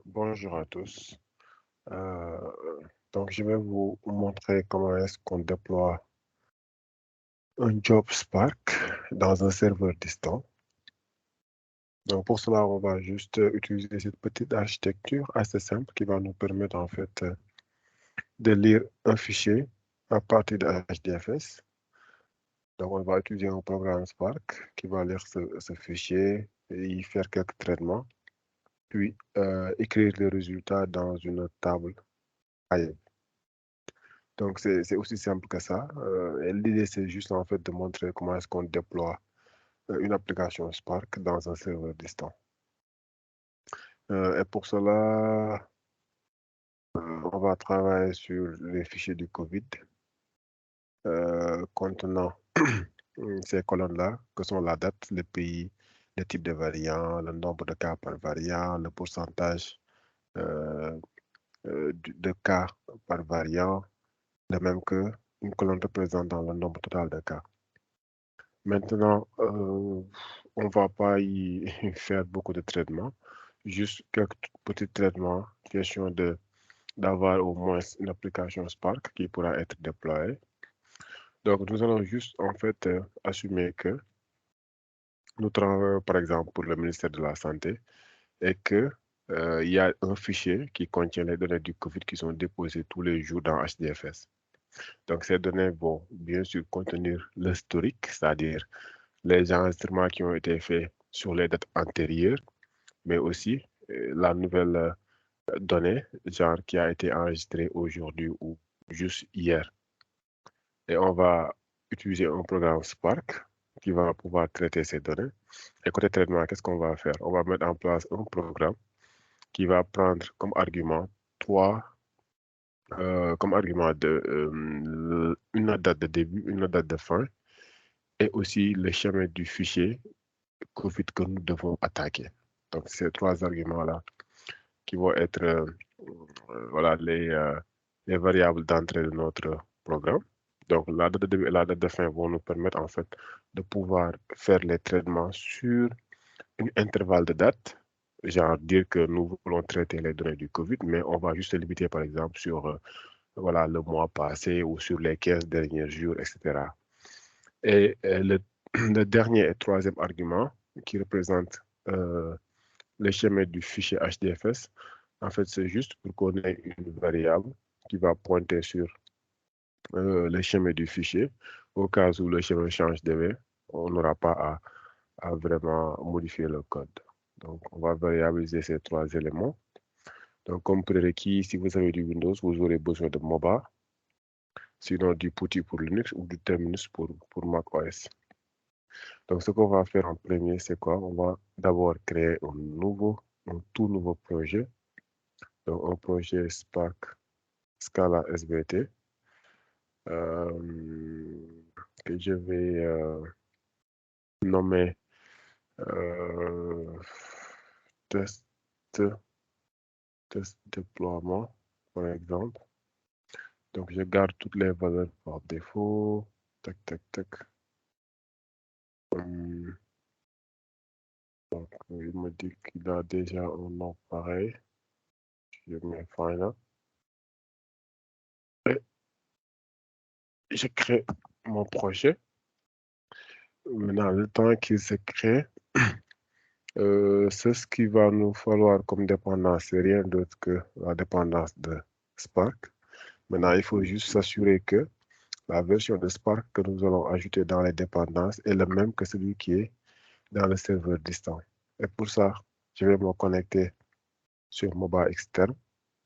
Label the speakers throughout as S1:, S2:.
S1: Bonjour à tous. Euh, donc, je vais vous montrer comment est-ce qu'on déploie un job Spark dans un serveur distant. Donc, pour cela, on va juste utiliser cette petite architecture assez simple qui va nous permettre en fait de lire un fichier à partir de HDFS. Donc, on va utiliser un programme Spark qui va lire ce fichier et y faire quelques traitements, puis écrire les résultats dans une table Hive. Donc, c'est aussi simple que ça. Et l'idée, c'est juste en fait de montrer comment est-ce qu'on déploie une application Spark dans un serveur distant. Et pour cela, on va travailler sur les fichiers du COVID contenant ces colonnes-là, que sont la date, le pays, le type de variant, le nombre de cas par variant, le pourcentage euh, de cas par variant, de même que une colonne représentant le nombre total de cas. Maintenant, on va pas y faire beaucoup de traitements, juste quelques petits traitements, question d'avoir au moins une application Spark qui pourra être déployée. Donc, nous allons juste en fait assumer que nous travaillons par exemple pour le ministère de la Santé et que il y a un fichier qui contient les données du COVID qui sont déposées tous les jours dans HDFS. Donc, ces données vont bien sûr contenir l'historique, c'est-à-dire les enregistrements qui ont été faits sur les dates antérieures, mais aussi la nouvelle donnée, genre qui a été enregistrée aujourd'hui ou juste hier. Et on va utiliser un programme Spark qui va pouvoir traiter ces données. Et côté traitement, qu'est-ce qu'on va faire? On va mettre en place un programme qui va prendre comme argument trois, comme argument une date de début, une date de fin, et aussi le chemin du fichier COVID que nous devons attaquer. Donc, ces trois arguments-là qui vont être voilà, les variables d'entrée de notre programme. Donc, la date de début et la date de fin vont nous permettre en fait de pouvoir faire les traitements sur un intervalle de date, genre dire que nous voulons traiter les données du COVID, mais on va juste se limiter par exemple sur voilà, le mois passé ou sur les 15 derniers jours, etc. Et le dernier et troisième argument qui représente le schéma du fichier HDFS, en fait, c'est juste pour qu'on ait une variable qui va pointer sur le schéma du fichier. Au cas où le schéma change de V, on n'aura pas à vraiment modifier le code. Donc, on va variabiliser ces trois éléments. Donc, comme prérequis, si vous avez du Windows, vous aurez besoin de MOBA, sinon du PuTTY pour Linux ou du Terminus pour Mac OS. Donc, ce qu'on va faire en premier, c'est quoi? On va d'abord créer un tout nouveau projet. Donc, un projet Spark Scala SBT que je vais nommer euh, test, test déploiement, par exemple. Donc, je garde toutes les valeurs par défaut. Tac, tac, tac. Donc, il me dit qu'il a déjà un nom pareil. Je mets Final. Et je crée mon projet. Maintenant, le temps qu'il se crée, c'est ce qu'il va nous falloir comme dépendance. C'est rien d'autre que la dépendance de Spark. Maintenant, il faut juste s'assurer que la version de Spark que nous allons ajouter dans les dépendances est la même que celui qui est dans le serveur distant. Et pour ça, je vais me connecter sur Mobile externe.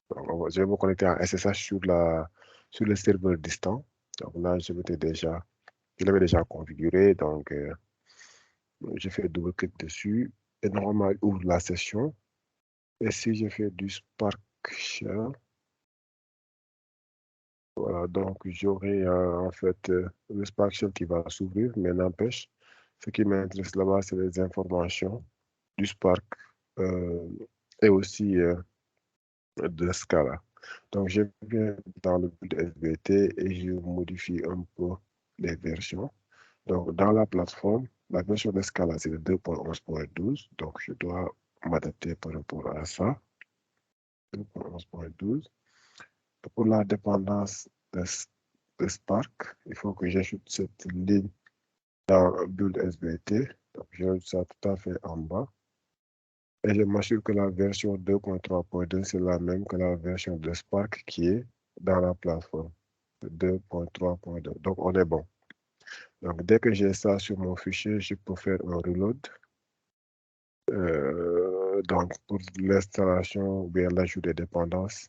S1: Donc, je vais me connecter en SSH sur le serveur distant. Donc là, je l'avais déjà configuré. Donc, je fais double-clic dessus. Et normalement, il ouvre la session. Et si je fais du Spark Shell, voilà, donc j'aurai en fait le Spark Shell qui va s'ouvrir, mais n'empêche, ce qui m'intéresse là-bas, c'est les informations du Spark euh, et aussi de Scala. Donc, je viens dans le build SBT et je modifie un peu les versions. Donc, dans la plateforme, la version de Scala, c'est le 2.11.12. Donc, je dois m'adapter par rapport à ça. 2.11.12. Pour la dépendance de Spark, il faut que j'ajoute cette ligne dans build SBT. Donc, j'ajoute ça tout à fait en bas. Et je m'assure que la version 2.3.2, c'est la même que la version de Spark qui est dans la plateforme 2.3.2. Donc, on est bon. Donc, dès que j'ai ça sur mon fichier, je peux faire un reload. Donc, pour l'installation ou bien l'ajout des dépendances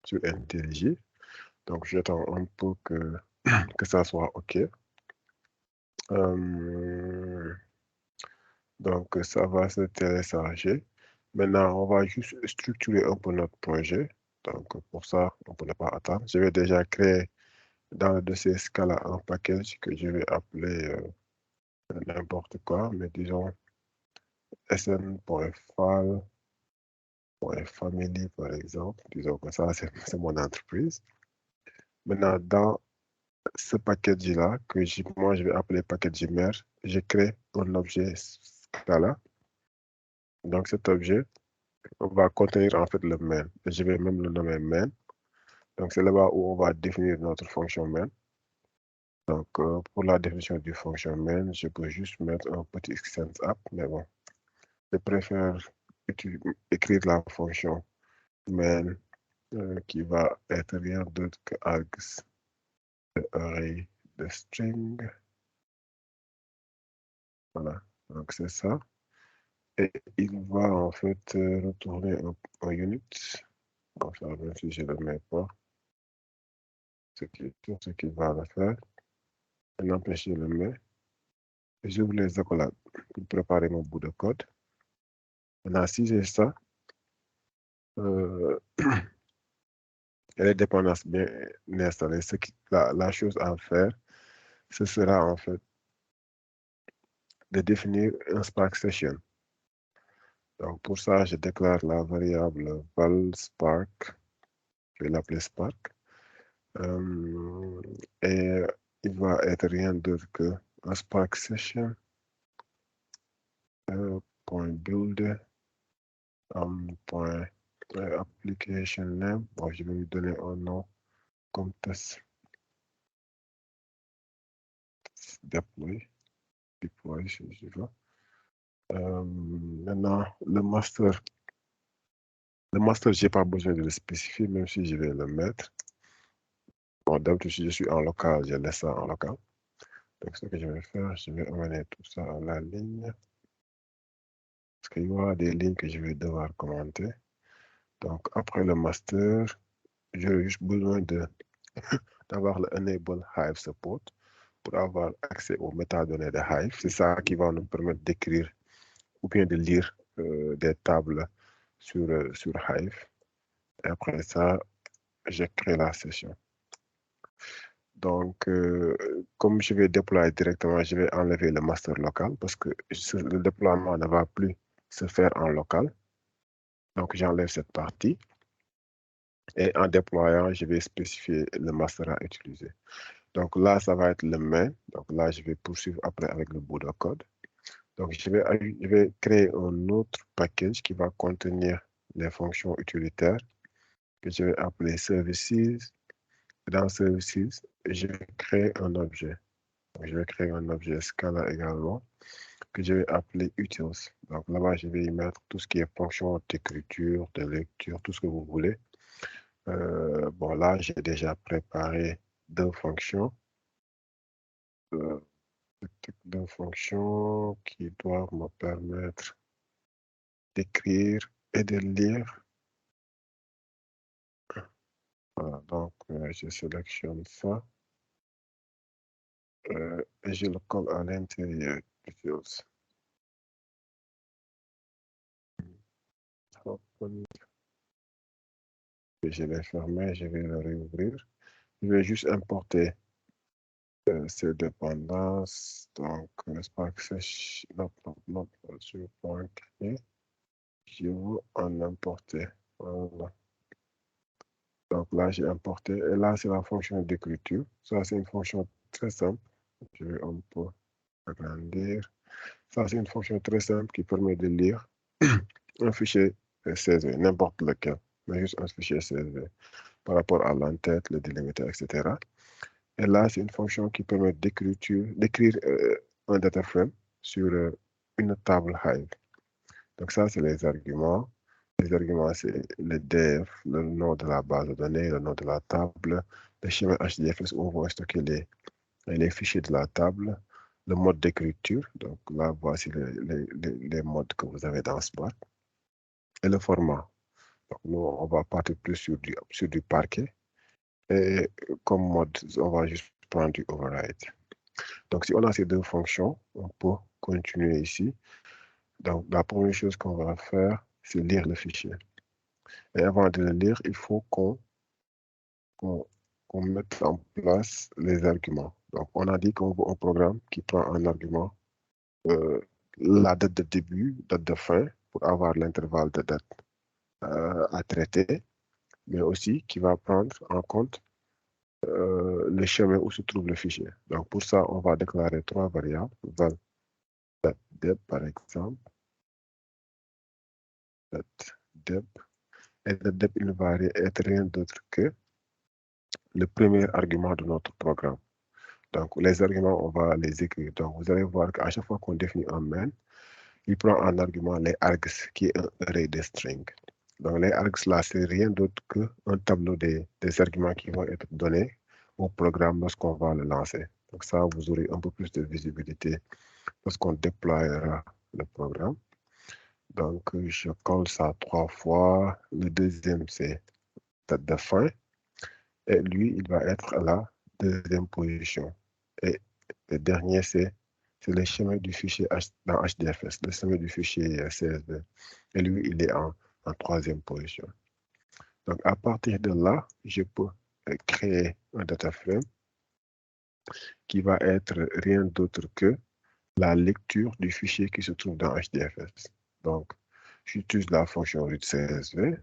S1: sur IntelliJ. Donc, j'attends un peu que ça soit OK. Donc, ça va se télécharger. Maintenant, on va juste structurer un peu notre projet. Donc, pour ça, on ne peut pas attendre. Je vais déjà créer dans le dossier Scala un package que je vais appeler n'importe quoi, mais disons sn.file.family par exemple. Disons que ça, c'est mon entreprise. Maintenant, dans ce package-là, moi je vais appeler package mère, je crée un objet Scala. Donc, cet objet va contenir en fait le main. Je vais même le nommer main. Donc, c'est là-bas où on va définir notre fonction main. Donc, pour la définition du fonction main, je peux juste mettre un petit extends app, mais bon, je préfère écrire la fonction main qui va être rien d'autre que args de array de string. Voilà, donc c'est ça. Et il va en fait retourner un unit. Enfin, même si je ne le mets pas, ce qu'il va le faire. N'empêche, je le mets. J'ouvre les accolades pour préparer mon bout de code. Maintenant, si j'ai ça, et les dépendances bien installées, la chose à faire, ce sera en fait de définir un Spark Session. Donc, pour ça, je déclare la variable val Spark. Je vais l'appeler Spark. Et il va être rien d'autre que un Spark Session. .build application name. Bon, je vais lui donner un nom comme test deploy si je veux. Maintenant, le master, je n'ai pas besoin de le spécifier, même si je vais le mettre. Bon, d'habitude, si je suis en local, je laisse ça en local. Donc, ce que je vais faire, je vais amener tout ça à la ligne. Parce qu'il y aura des lignes que je vais devoir commenter. Donc, après le master, j'ai juste besoin d'avoir le enable Hive support pour avoir accès aux métadonnées de Hive. C'est ça qui va nous permettre d'écrire ou bien de lire des tables sur Hive. Et après ça, j'ai créé la session. Donc, comme je vais déployer directement, je vais enlever le master local parce que le déploiement ne va plus se faire en local. Donc, j'enlève cette partie. Et en déployant, je vais spécifier le master à utiliser. Donc là, ça va être le main. Donc là, je vais poursuivre après avec le bout de code. Donc, je vais créer un autre package qui va contenir les fonctions utilitaires que je vais appeler services. Dans services, je vais créer un objet. Donc, je vais créer un objet Scala également que je vais appeler utils. Donc là-bas, je vais y mettre tout ce qui est fonction d'écriture, de lecture, tout ce que vous voulez. Bon, là, j'ai déjà préparé deux fonctions. Deux fonctions qui doivent me permettre d'écrire et de lire. Voilà, donc je sélectionne ça et je le colle à l'intérieur du field. Je l'ai fermé, je vais le réouvrir. Je vais juste importer ces dépendances. Donc, Spark Session, non, je vais pas créer. Je veux en importer. Voilà. Donc là, j'ai importé. Et là, c'est la fonction d'écriture. Ça, c'est une fonction très simple. Je vais un peu agrandir. Ça, c'est une fonction très simple qui permet de lire un fichier CSV, n'importe lequel, mais juste un fichier CSV par rapport à l'entête, le délimiter, etc. Et là, c'est une fonction qui permet d'écrire un data frame sur une table Hive. Donc ça, c'est les arguments. Les arguments, c'est le def, le nom de la base de données, le nom de la table, le schéma HDFS où on va stocker les fichiers de la table, le mode d'écriture. Donc là, voici les modes que vous avez dans Spark. Et le format. Donc nous, on va partir plus sur du parquet. Et comme mode, on va juste prendre du override. Donc si on a ces deux fonctions, on peut continuer ici. Donc la première chose qu'on va faire, c'est lire le fichier. Et avant de le lire, il faut qu'on mette en place les arguments. Donc, on a dit qu'on veut un programme qui prend en argument la date de début, date de fin, pour avoir l'intervalle de date à traiter, mais aussi qui va prendre en compte le chemin où se trouve le fichier. Donc, pour ça, on va déclarer trois variables, val date deb, par exemple, date deb, et le deb, il ne va être rien d'autre que le premier argument de notre programme. Donc, les arguments, on va les écrire. Donc, vous allez voir qu'à chaque fois qu'on définit un main, il prend en argument les args, qui est un array de string. Donc, les args, là, c'est rien d'autre qu'un tableau des arguments qui vont être donnés au programme lorsqu'on va le lancer. Donc, ça, vous aurez un peu plus de visibilité lorsqu'on déploiera le programme. Donc, je colle ça 3 fois. Le deuxième, c'est date de fin. Et lui, il va être à la deuxième position. Et le dernier, c'est le chemin du fichier dans HDFS, le chemin du fichier CSV. Et lui, il est en troisième position. Donc, à partir de là, je peux créer un data frame qui va être rien d'autre que la lecture du fichier qui se trouve dans HDFS. Donc, j'utilise la fonction read CSV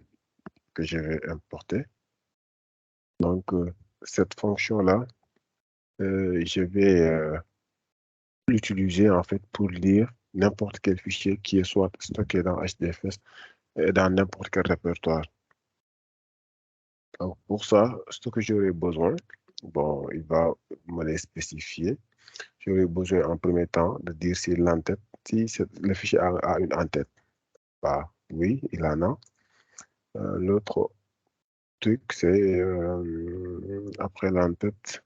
S1: que je vais importer. Donc, cette fonction-là, je vais l'utiliser en fait pour lire n'importe quel fichier qui est soit stocké dans HDFS et dans n'importe quel répertoire. Donc, pour ça, ce que j'aurai besoin, bon, il va me les spécifier. J'aurai besoin en premier temps de dire si l'entête, si le fichier a une entête. Bah, oui, il en a. L'autre truc, c'est après l'entête,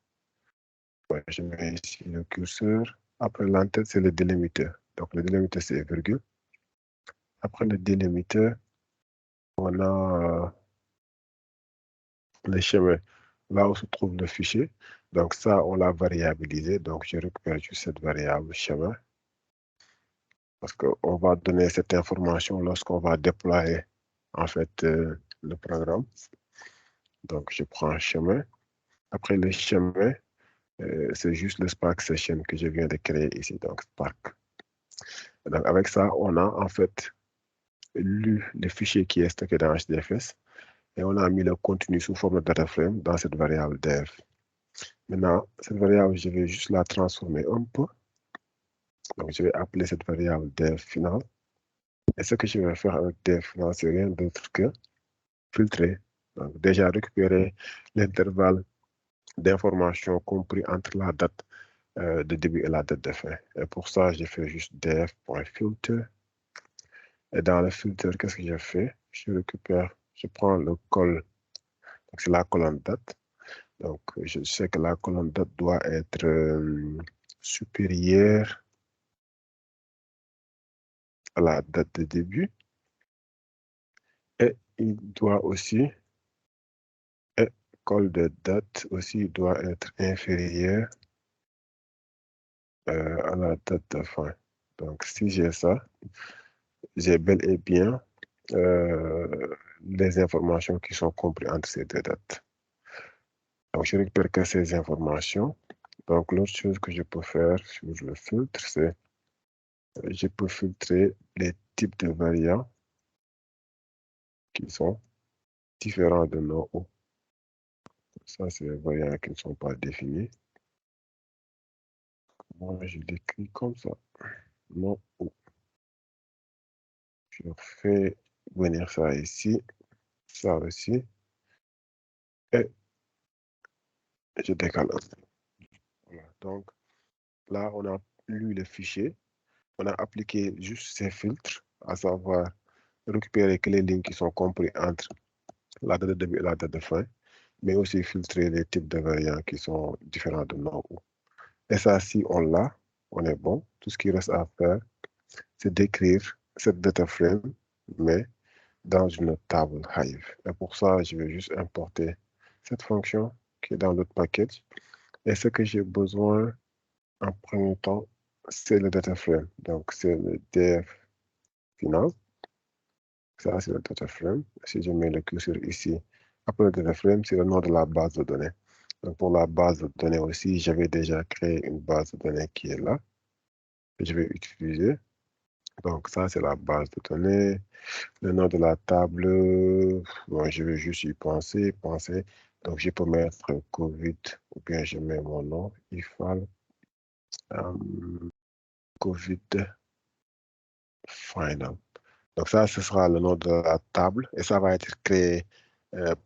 S1: ouais, je mets ici le curseur. Après l'entête, c'est le délimiter. Donc, le délimiter, c'est virgule. Après le délimiter, on a le chemin, là où se trouve le fichier. Donc, ça, on l'a variabilisé. Donc, je récupère juste cette variable chemin parce qu'on va donner cette information lorsqu'on va déployer en fait le programme. Donc, je prends chemin. Après le chemin, c'est juste le Spark Session que je viens de créer ici, donc Spark. Donc, avec ça, on a en fait lu le fichier qui est stocké dans HDFS et on a mis le contenu sous forme de data frame dans cette variable dev. Maintenant, cette variable, je vais juste la transformer un peu. Donc, je vais appeler cette variable dev final. Et ce que je vais faire avec dev final, c'est rien d'autre que filtrer. Donc, déjà récupérer l'intervalle d'information compris entre la date de début et la date de fin. Et pour ça, je fais juste dev.filter. Et dans le filter, qu'est-ce que je fais? Je récupère, je prends le col. Donc, c'est la colonne date. Donc, je sais que la colonne date doit être supérieure à la date de début. Et il doit aussi, et col de date aussi doit être inférieur à la date de fin. Donc, si j'ai ça, j'ai bel et bien les informations qui sont comprises entre ces deux dates. Donc, je récupère que ces informations. Donc, l'autre chose que je peux faire sur le filtre, c'est je peux filtrer les types de variants qui sont différents de nos hauts. Ça, c'est les variants qui ne sont pas définis. Moi, je l'écris comme ça. Non, je fais venir ça ici, ça aussi, et je décale un peu. Voilà. Donc, là, on a lu le fichier, on a appliqué juste ces filtres, à savoir récupérer que les lignes qui sont comprises entre la date de début et la date de fin, mais aussi filtrer les types de variants qui sont différents de nom. Et ça, si on l'a, on est bon. Tout ce qui reste à faire, c'est d'écrire cette data frame, mais dans une table Hive. Et pour ça, je vais juste importer cette fonction qui est dans notre package. Et ce que j'ai besoin en premier temps, c'est le data frame. Donc, c'est le df final. Ça, c'est le data frame. Si je mets le curseur ici, après le data frame, c'est le nom de la base de données. Donc, pour la base de données aussi, j'avais déjà créé une base de données qui est là, que je vais utiliser. Donc, ça, c'est la base de données. Le nom de la table, bon, je vais juste y penser. Donc, je peux mettre COVID, ou bien je mets mon nom, IFAL, COVID Final. Donc, ça, ce sera le nom de la table et ça va être créé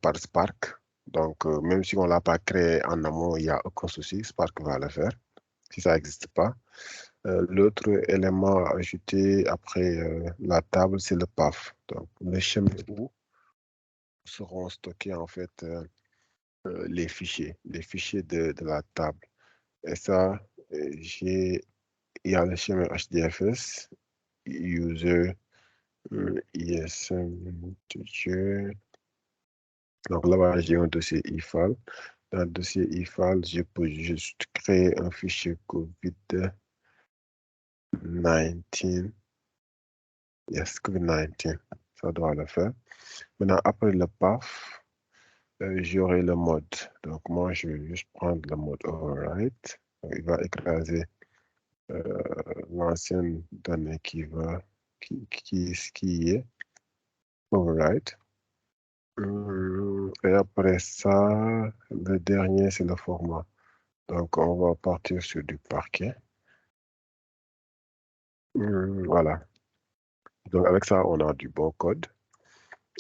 S1: par Spark. Donc, même si on ne l'a pas créé en amont, il n'y a aucun souci, Spark va le faire, si ça n'existe pas. L'autre élément à ajouter après la table, c'est le PAF. Donc, le chemin où seront stockés en fait les fichiers de la table. Et ça, il y a le chemin HDFS, user, ISM, donc là-bas, j'ai un dossier IFAL. Dans le dossier IFAL, je peux juste créer un fichier COVID-19. Yes, COVID-19. Ça doit le faire. Maintenant, après le PAF, j'aurai le mode. Donc, moi, je vais juste prendre le mode overwrite. Donc, il va écraser l'ancienne donnée qui est overwrite. Et après ça, le dernier, c'est le format. Donc, on va partir sur du parquet. Voilà. Donc, avec ça, on a du bon code.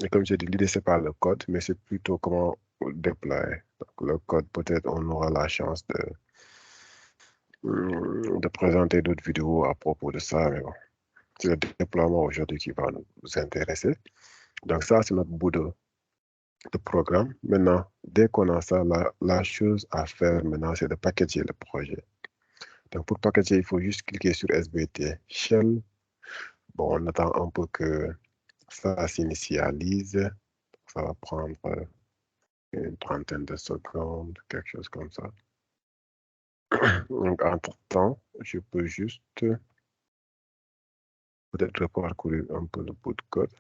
S1: Et comme j'ai dit, l'idée, c'est pas le code, mais c'est plutôt comment déployer. Donc, le code, peut-être, on aura la chance de présenter d'autres vidéos à propos de ça. Mais bon, c'est le déploiement aujourd'hui qui va nous intéresser. Donc, ça, c'est notre bout de programme. Maintenant, dès qu'on a ça, la chose à faire maintenant, c'est de packager le projet. Donc, pour packager, il faut juste cliquer sur SBT Shell. Bon, on attend un peu que ça s'initialise. Ça va prendre une trentaine de secondes, quelque chose comme ça. Donc, entre-temps, je peux juste peut-être reparcourir un peu le bout de code.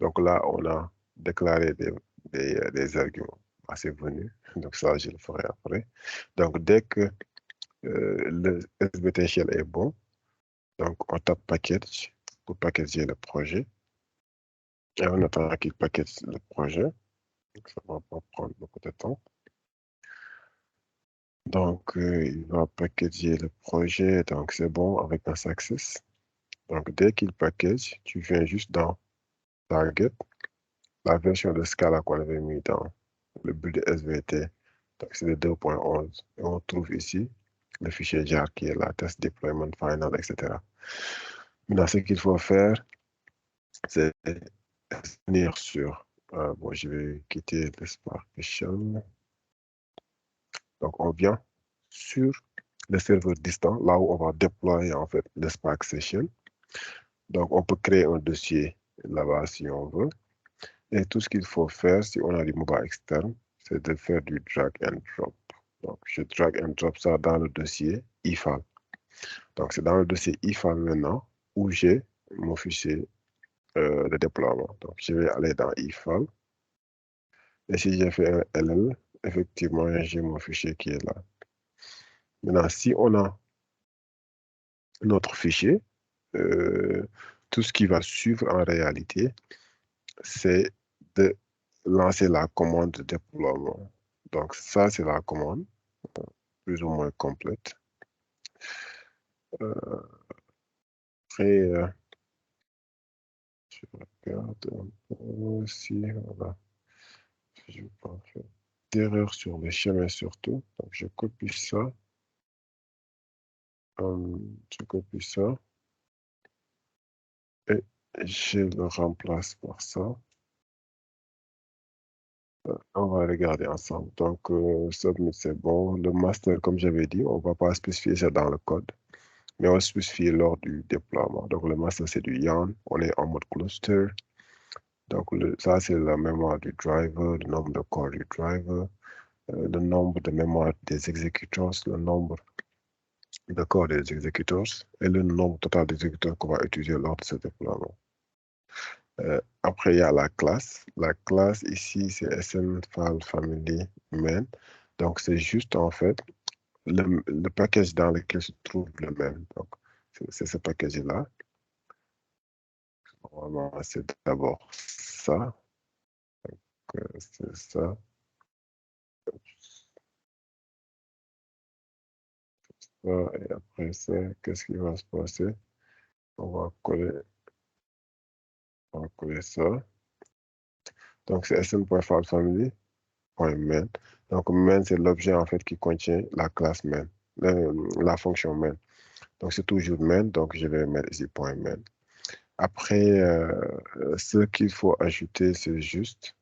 S1: Donc là, on a déclaré des arguments assez venus. Donc ça, je le ferai après. Donc, dès que le SBT Shell est bon, donc on tape package pour packager le projet. Et on attend qu'il package le projet. Donc, ça va pas prendre beaucoup de temps. Donc, il va packager le projet. Donc, c'est bon avec un success. Donc, dès qu'il package, tu viens juste dans Target, la version de Scala qu'on avait mis dans le build de SVT. Donc, c'est le 2.11. Et on trouve ici le fichier jar qui est là, test deployment final, etc. Maintenant, ce qu'il faut faire, c'est venir sur. Bon, je vais quitter le Spark Shell. Donc, on vient sur le serveur distant, là où on va déployer en fait le Spark Session. Donc, on peut créer un dossier là-bas si on veut. Et tout ce qu'il faut faire, si on a du mobile externe, c'est de faire du drag and drop. Donc, je drag and drop ça dans le dossier IFAL. Donc, c'est dans le dossier IFAL maintenant où j'ai mon fichier de déploiement. Donc, je vais aller dans IFAL. Et si j'ai fait un LL, effectivement, j'ai mon fichier qui est là. Maintenant, si on a notre fichier, tout ce qui va suivre en réalité, c'est de lancer la commande de déploiement. Donc ça, c'est la commande, plus ou moins complète. Après, Je regarde un peu si, voilà, je n'ai pas fait d'erreur sur le chemin surtout. Donc, je copie ça. Je copie ça et je le remplace par ça. On va regarder ensemble. Donc, submit, c'est bon. Le master, comme j'avais dit, on ne va pas spécifier ça dans le code, mais on va spécifier lors du déploiement. Donc, le master, c'est du YARN. On est en mode cluster. Donc, ça, c'est la mémoire du driver, le nombre de corps du driver, le nombre de mémoire des executors, le nombre de corps des executors et le nombre total d'exécuteurs qu'on va utiliser lors de ce déploiement. Après, il y a la classe. La classe ici, c'est SN File Family Main. Donc, c'est juste en fait le package dans lequel se trouve le main. Donc, c'est ce package-là. Normalement, c'est d'abord ça. C'est ça. Et après ça, qu'est-ce qui va se passer? On va coller ça. Donc, c'est sn.fileFamily.main. Donc, main, c'est l'objet en fait qui contient la classe main, la fonction main. Donc, c'est toujours main, donc je vais mettre ici .main. Après, ce qu'il faut ajouter, c'est juste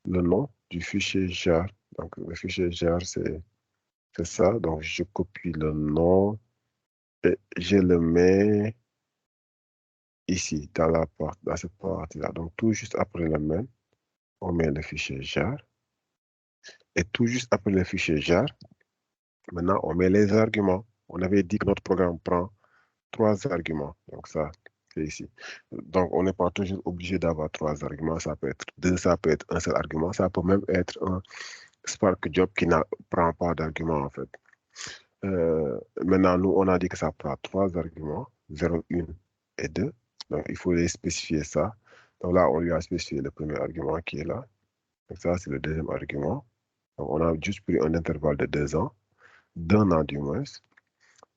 S1: le nom du fichier jar. Donc, le fichier jar, c'est ça. Donc, je copie le nom et je le mets ici, dans cette partie-là. Donc, tout juste après le main, on met le fichier jar. Et tout juste après le fichier jar, maintenant, on met les arguments. On avait dit que notre programme prend 3 arguments. Donc, ça, c'est ici. Donc, on n'est pas toujours obligé d'avoir 3 arguments. Ça peut être 2, ça peut être un seul argument. Ça peut même être un Spark Job qui ne prend pas d'argument, en fait. Maintenant, nous, on a dit que ça prend 3 arguments, 0, 1 et 2. Donc, il faut les spécifier ça. Donc là, on lui a spécifié le premier argument qui est là. Donc ça, c'est le deuxième argument. Donc, on a juste pris un intervalle de 2 ans, d'un an du moins.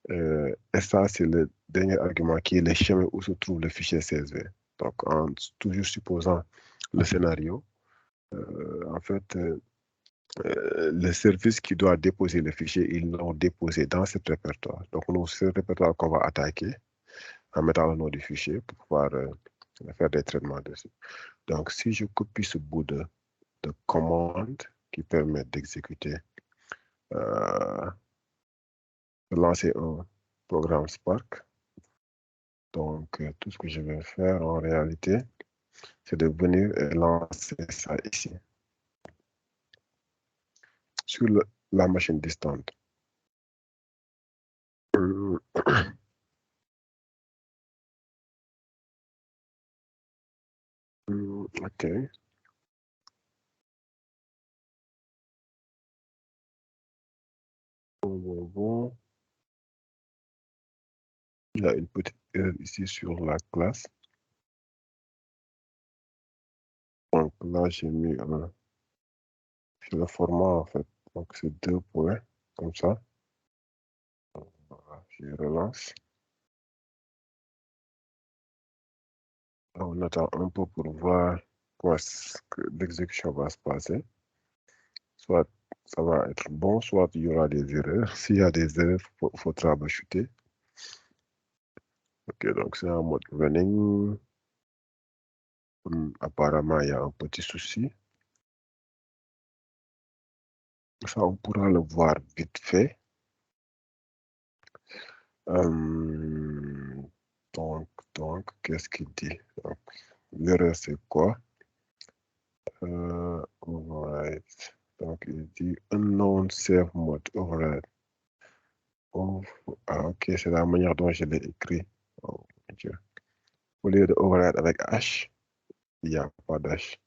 S1: Et ça, c'est le dernier argument qui est le chemin où se trouve le fichier CSV. Donc, en toujours supposant le scénario, en fait, le service qui doit déposer le fichier, ils l'ont déposé dans ce répertoire. Donc, c'est ce répertoire qu'on va attaquer en mettant le nom du fichier pour pouvoir faire des traitements dessus. Donc, si je copie ce bout de commande qui permet d'exécuter, de lancer un programme Spark, donc tout ce que je vais faire en réalité, c'est de venir et lancer ça ici, sur la machine distante. OK. Bon. Il y a une petite erreur ici sur la classe. Donc là, j'ai mis le format en fait. Donc c'est 2 points, comme ça. Voilà, je relance. Là, on attend un peu pour voir comment l'exécution va se passer. Soit ça va être bon, soit il y aura des erreurs. S'il y a des erreurs, il faut troubleshooter. OK, donc c'est en mode running. Apparemment, il y a un petit souci. Ça, on pourra le voir vite fait. Donc, qu'est-ce qu'il dit? L'erreur, c'est quoi? Override. Donc, il dit unknown save mode override. OK, c'est la manière dont je l'ai écrit. Oh, mon Dieu. Au lieu de override avec H, il n'y a pas d'H.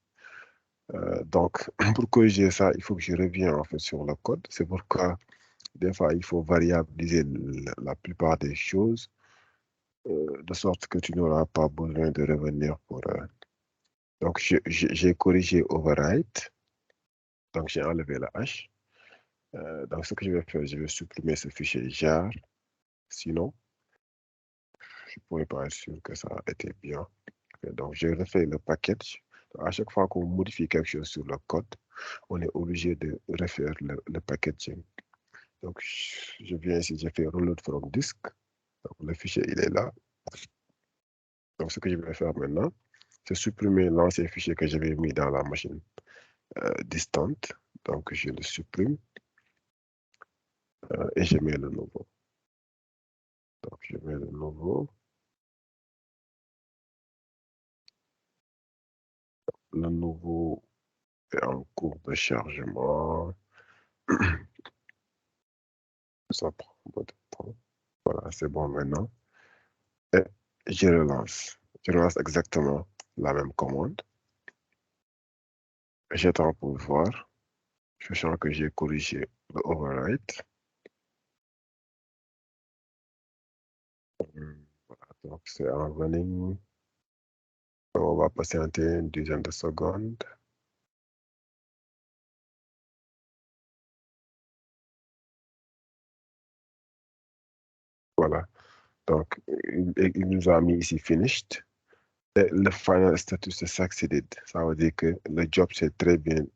S1: Donc, pour corriger ça, il faut que je revienne en fait sur le code. C'est pourquoi, des fois, il faut variabiliser la plupart des choses, de sorte que tu n'auras pas besoin de revenir pour... Donc, j'ai corrigé override. Donc, j'ai enlevé la H. Donc, ce que je vais faire, je vais supprimer ce fichier jar. Sinon, je ne pourrais pas être sûr que ça a été bien. Donc, je refais le package. À chaque fois qu'on modifie quelque chose sur le code, on est obligé de refaire le packaging. Donc, je viens ici, j'ai fait reload from disk. Donc, le fichier, il est là. Donc, ce que je vais faire maintenant, c'est supprimer l'ancien fichier que j'avais mis dans la machine distante. Donc, je le supprime et je mets le nouveau. Donc, je mets le nouveau. Le nouveau est en cours de chargement. Ça prend un peu de temps. Voilà, c'est bon maintenant. Et je relance. Je relance exactement la même commande. J'attends pour voir. Je sens que j'ai corrigé le overwrite. Voilà, donc c'est en running. On va patienter une dizaine de secondes. Voilà. Donc, il nous a mis ici finished. Et le final status est succeeded. Ça veut dire que le job s'est très bien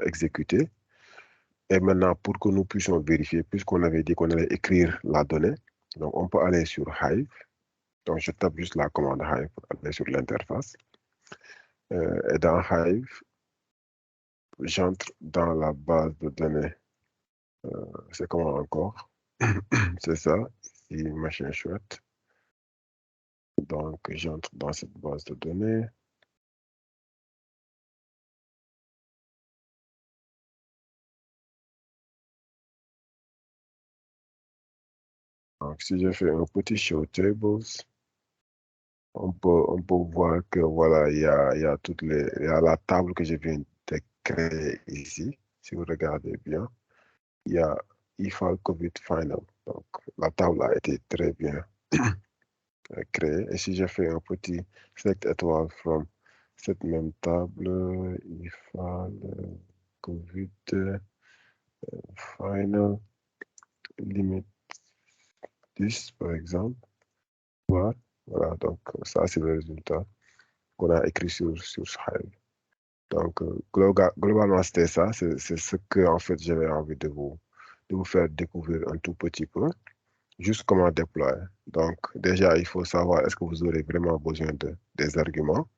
S1: exécuté. Et maintenant, pour que nous puissions vérifier, puisqu'on avait dit qu'on allait écrire la donnée, donc on peut aller sur Hive. Donc, je tape juste la commande Hive pour aller sur l'interface. Et dans Hive, j'entre dans la base de données. C'est comment encore? C'est ça, ici, machin chouette. Donc, j'entre dans cette base de données. Donc, si je fais un petit show tables, on peut voir que voilà, il y a la table que je viens de créer ici. Si vous regardez bien, il y a IFAL COVID Final. Donc, la table a été très bien créée. Et si je fais un petit select étoile from cette même table, IFAL COVID Final, limite 10 par exemple. Voilà, donc ça c'est le résultat qu'on a écrit sur Hive. Donc globalement c'était ça, c'est ce que en fait j'avais envie de vous faire découvrir un tout petit peu, juste comment déployer. Donc déjà il faut savoir est-ce que vous aurez vraiment besoin des arguments,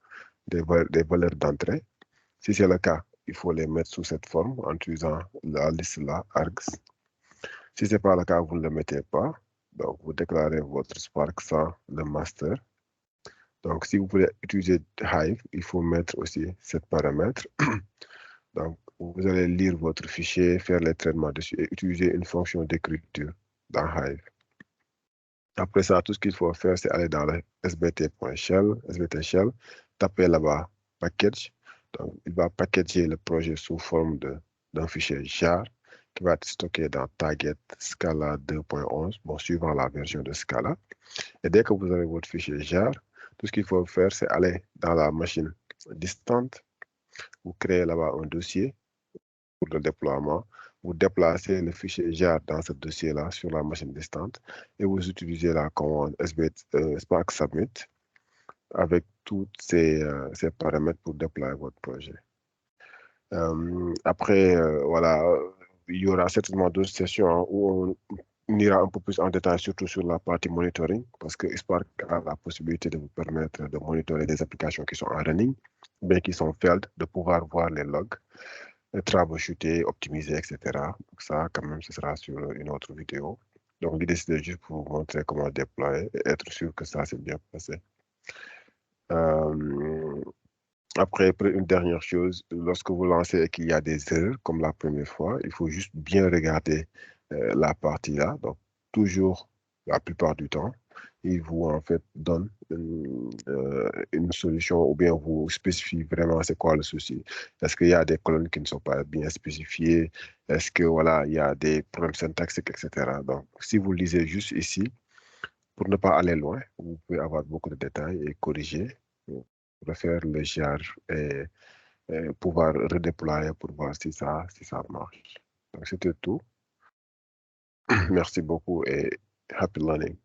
S1: des valeurs d'entrée. Si c'est le cas, il faut les mettre sous cette forme en utilisant la liste là, args. Si ce n'est pas le cas, vous ne le mettez pas. Donc, vous déclarez votre Spark sans le master. Donc, si vous voulez utiliser Hive, il faut mettre aussi cet paramètre. Donc, vous allez lire votre fichier, faire les traitements dessus et utiliser une fonction d'écriture dans Hive. Après ça, tout ce qu'il faut faire, c'est aller dans le sbt.shell, taper là-bas package. Donc, il va packager le projet sous forme d'un fichier jar qui va être stocké dans Target Scala 2.11, bon, suivant la version de Scala. Et dès que vous avez votre fichier jar, tout ce qu'il faut faire, c'est aller dans la machine distante, vous créez là-bas un dossier pour le déploiement, vous déplacez le fichier jar dans ce dossier-là sur la machine distante et vous utilisez la commande Spark Submit avec tous ces paramètres pour déployer votre projet. Après, voilà, il y aura certainement d'autres sessions hein, où on ira un peu plus en détail, surtout sur la partie monitoring, parce que Spark a la possibilité de vous permettre de monitorer des applications qui sont en running, bien qui sont failed, de pouvoir voir les logs, troubleshooter, optimiser, etc. Donc ça, quand même, ce sera sur une autre vidéo. Donc l'idée, c'était juste pour vous montrer comment déployer et être sûr que ça s'est bien passé. Après, une dernière chose, lorsque vous lancez et qu'il y a des erreurs, comme la première fois, il faut juste bien regarder la partie là. Donc, toujours, la plupart du temps, il vous en fait donne une solution ou bien vous spécifie vraiment c'est quoi le souci. Est-ce qu'il y a des colonnes qui ne sont pas bien spécifiées? Est-ce que voilà, il y a des problèmes syntaxiques, etc. Donc, si vous lisez juste ici, pour ne pas aller loin, vous pouvez avoir beaucoup de détails et corriger, refaire le jar et pouvoir redéployer pour voir si ça marche. Donc, c'était tout. Merci beaucoup et happy learning.